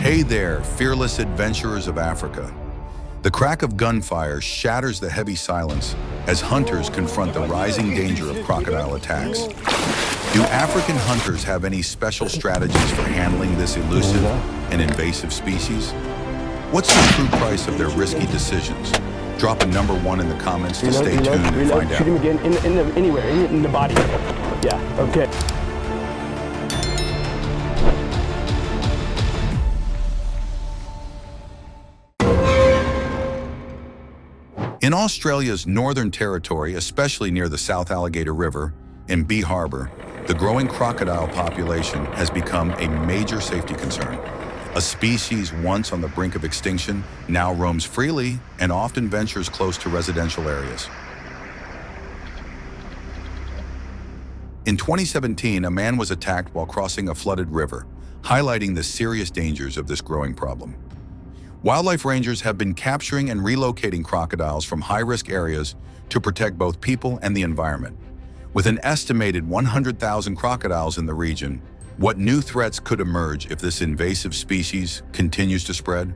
Hey there, fearless adventurers of Africa. The crack of gunfire shatters the heavy silence as hunters confront the rising danger of crocodile attacks. Do African hunters have any special strategies for handling this elusive and invasive species? What's the true price of their risky decisions? Drop a number 1 in the comments to stay tuned and find out. Shoot him again anywhere, in the body. Yeah, okay. In Australia's Northern Territory, especially near the South Alligator River and Bee Harbour, the growing crocodile population has become a major safety concern. A species once on the brink of extinction now roams freely and often ventures close to residential areas. In 2017, a man was attacked while crossing a flooded river, highlighting the serious dangers of this growing problem. Wildlife rangers have been capturing and relocating crocodiles from high-risk areas to protect both people and the environment. With an estimated 100,000 crocodiles in the region, what new threats could emerge if this invasive species continues to spread?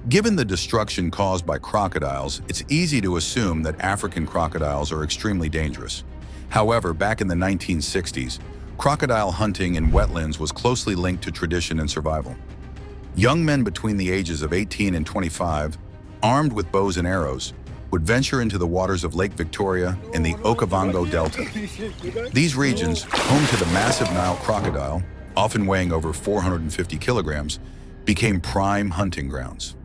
Given the destruction caused by crocodiles, it's easy to assume that African crocodiles are extremely dangerous. However, back in the 1960s, crocodile hunting in wetlands was closely linked to tradition and survival. Young men between the ages of 18 and 25, armed with bows and arrows, would venture into the waters of Lake Victoria and the Okavango Delta. These regions, home to the massive Nile crocodile, often weighing over 450 kilograms, became prime hunting grounds.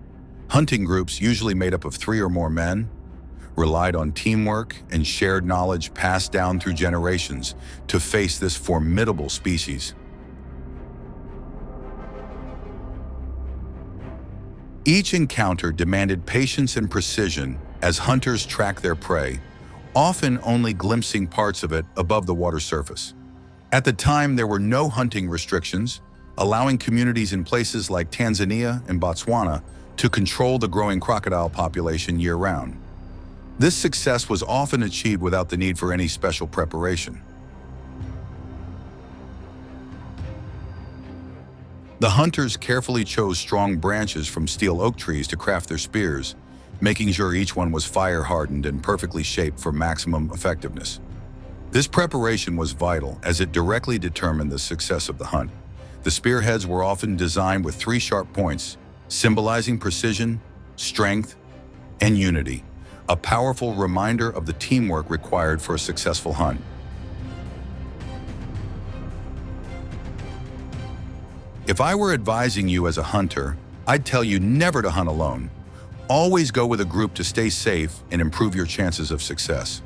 Hunting groups, usually made up of 3 or more men, relied on teamwork and shared knowledge passed down through generations to face this formidable species. Each encounter demanded patience and precision as hunters tracked their prey, often only glimpsing parts of it above the water surface. At the time, there were no hunting restrictions, allowing communities in places like Tanzania and Botswana to control the growing crocodile population year-round. This success was often achieved without the need for any special preparation. The hunters carefully chose strong branches from steel oak trees to craft their spears, making sure each one was fire-hardened and perfectly shaped for maximum effectiveness. This preparation was vital as it directly determined the success of the hunt. The spearheads were often designed with 3 sharp points, symbolizing precision, strength, and unity, a powerful reminder of the teamwork required for a successful hunt. If I were advising you as a hunter, I'd tell you never to hunt alone. Always go with a group to stay safe and improve your chances of success.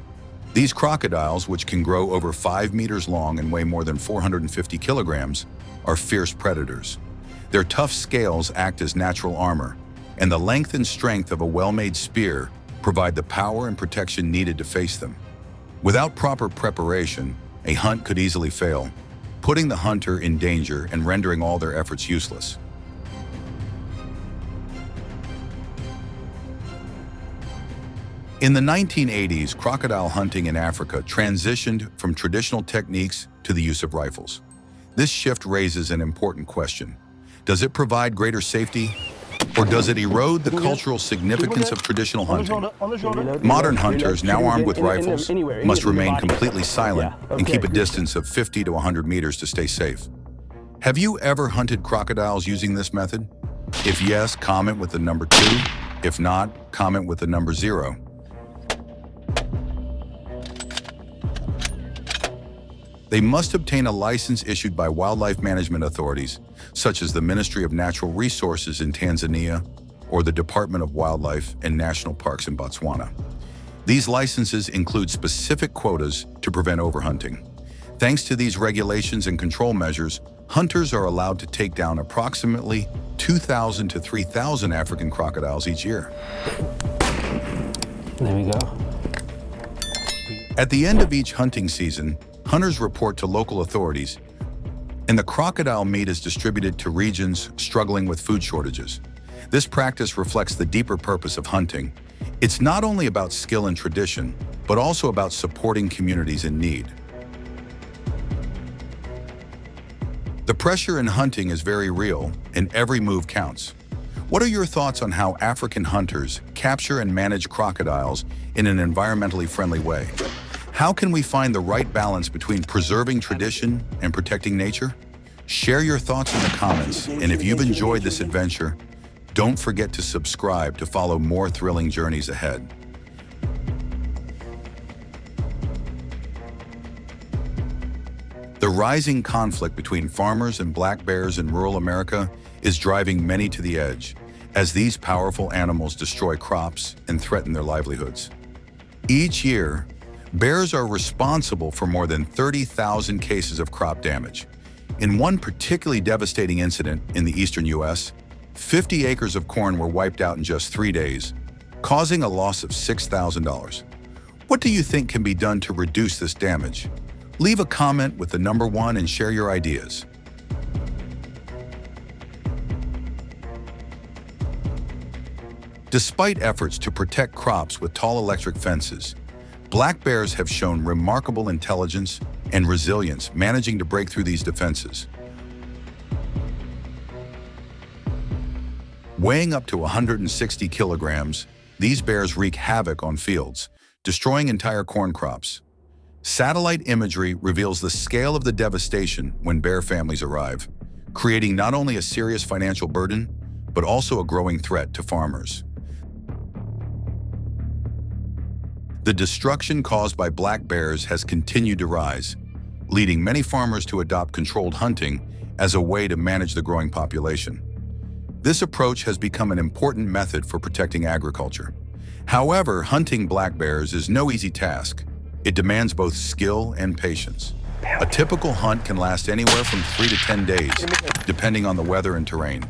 These crocodiles, which can grow over 5 meters long and weigh more than 450 kilograms, are fierce predators. Their tough scales act as natural armor, and the length and strength of a well-made spear provide the power and protection needed to face them. Without proper preparation, a hunt could easily fail, putting the hunter in danger and rendering all their efforts useless. In the 1980s, crocodile hunting in Africa transitioned from traditional techniques to the use of rifles. This shift raises an important question. Does it provide greater safety, or does it erode the cultural significance of traditional hunting? Modern hunters, now armed with rifles, must remain completely silent and keep a distance of 50 to 100 meters to stay safe. Have you ever hunted crocodiles using this method? If yes, comment with the number 2. If not, comment with the number 0. They must obtain a license issued by wildlife management authorities, such as the Ministry of Natural Resources in Tanzania or the Department of Wildlife and National Parks in Botswana. These licenses include specific quotas to prevent overhunting. Thanks to these regulations and control measures, hunters are allowed to take down approximately 2,000 to 3,000 African crocodiles each year. There we go. At the end of each hunting season, hunters report to local authorities, and the crocodile meat is distributed to regions struggling with food shortages. This practice reflects the deeper purpose of hunting. It's not only about skill and tradition, but also about supporting communities in need. The pressure in hunting is very real, and every move counts. What are your thoughts on how African hunters capture and manage crocodiles in an environmentally friendly way? How can we find the right balance between preserving tradition and protecting nature? Share your thoughts in the comments, and if you've enjoyed this adventure, don't forget to subscribe to follow more thrilling journeys ahead. The rising conflict between farmers and black bears in rural America is driving many to the edge, as these powerful animals destroy crops and threaten their livelihoods. Each year, bears are responsible for more than 30,000 cases of crop damage. In one particularly devastating incident in the eastern U.S., 50 acres of corn were wiped out in just 3 days, causing a loss of $6,000. What do you think can be done to reduce this damage? Leave a comment with the number 1 and share your ideas. Despite efforts to protect crops with tall electric fences, black bears have shown remarkable intelligence and resilience managing to break through these defenses. Weighing up to 160 kilograms, these bears wreak havoc on fields, destroying entire corn crops. Satellite imagery reveals the scale of the devastation when bear families arrive, creating not only a serious financial burden, but also a growing threat to farmers. The destruction caused by black bears has continued to rise, leading many farmers to adopt controlled hunting as a way to manage the growing population. This approach has become an important method for protecting agriculture. However, hunting black bears is no easy task. It demands both skill and patience. A typical hunt can last anywhere from 3 to 10 days, depending on the weather and terrain.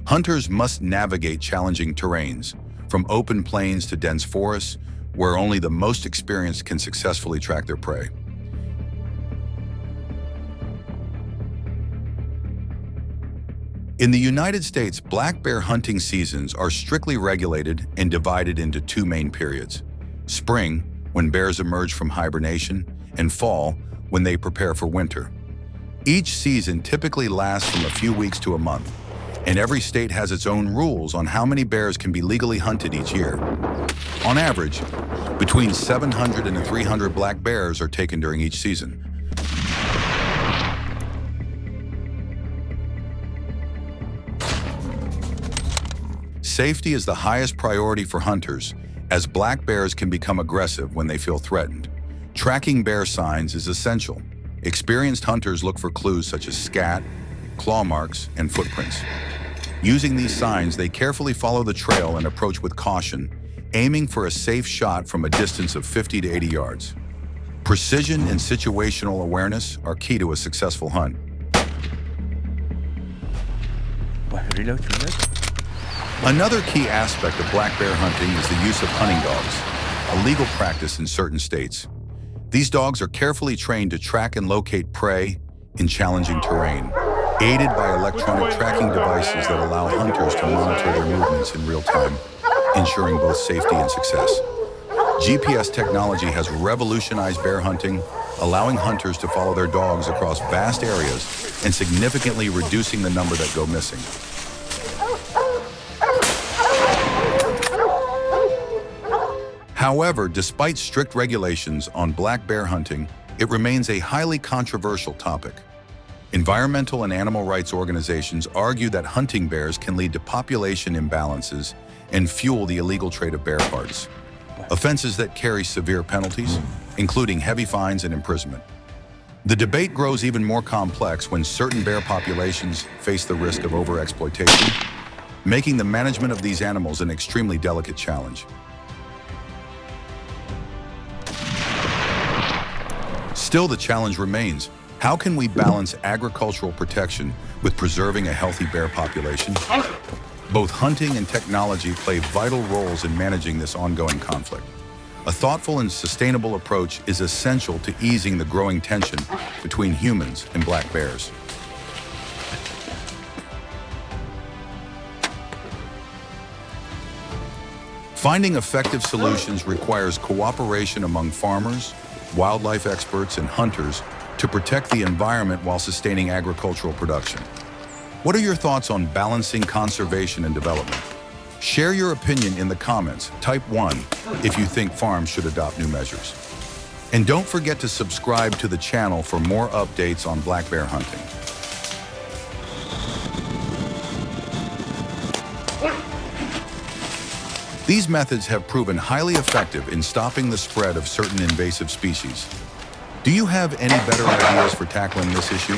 Hunters must navigate challenging terrains, from open plains to dense forests, where only the most experienced can successfully track their prey. In the United States, black bear hunting seasons are strictly regulated and divided into 2 main periods: spring, when bears emerge from hibernation, and fall, when they prepare for winter. Each season typically lasts from a few weeks to a month, and every state has its own rules on how many bears can be legally hunted each year. On average, between 700 and 300 black bears are taken during each season. Safety is the highest priority for hunters, as black bears can become aggressive when they feel threatened. Tracking bear signs is essential. Experienced hunters look for clues such as scat, claw marks, and footprints. Using these signs, they carefully follow the trail and approach with caution, aiming for a safe shot from a distance of 50 to 80 yards. Precision and situational awareness are key to a successful hunt. Another key aspect of black bear hunting is the use of hunting dogs, a legal practice in certain states. These dogs are carefully trained to track and locate prey in challenging terrain, aided by electronic tracking devices that allow hunters to monitor their movements in real time, ensuring both safety and success. GPS technology has revolutionized bear hunting, allowing hunters to follow their dogs across vast areas and significantly reducing the number that go missing. However, despite strict regulations on black bear hunting, it remains a highly controversial topic. Environmental and animal rights organizations argue that hunting bears can lead to population imbalances and fuel the illegal trade of bear parts, offenses that carry severe penalties, including heavy fines and imprisonment. The debate grows even more complex when certain bear populations face the risk of overexploitation, making the management of these animals an extremely delicate challenge. Still, the challenge remains. How can we balance agricultural protection with preserving a healthy bear population? Both hunting and technology play vital roles in managing this ongoing conflict. A thoughtful and sustainable approach is essential to easing the growing tension between humans and black bears. Finding effective solutions requires cooperation among farmers, wildlife experts, and hunters to protect the environment while sustaining agricultural production. What are your thoughts on balancing conservation and development? Share your opinion in the comments. Type 1 if you think farms should adopt new measures. And don't forget to subscribe to the channel for more updates on black bear hunting. These methods have proven highly effective in stopping the spread of certain invasive species. Do you have any better ideas for tackling this issue?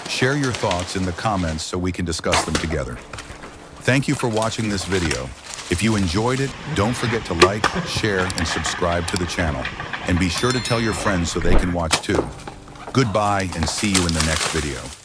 Share your thoughts in the comments so we can discuss them together. Thank you for watching this video. If you enjoyed it, don't forget to like, share, and subscribe to the channel. And be sure to tell your friends so they can watch too. Goodbye and see you in the next video.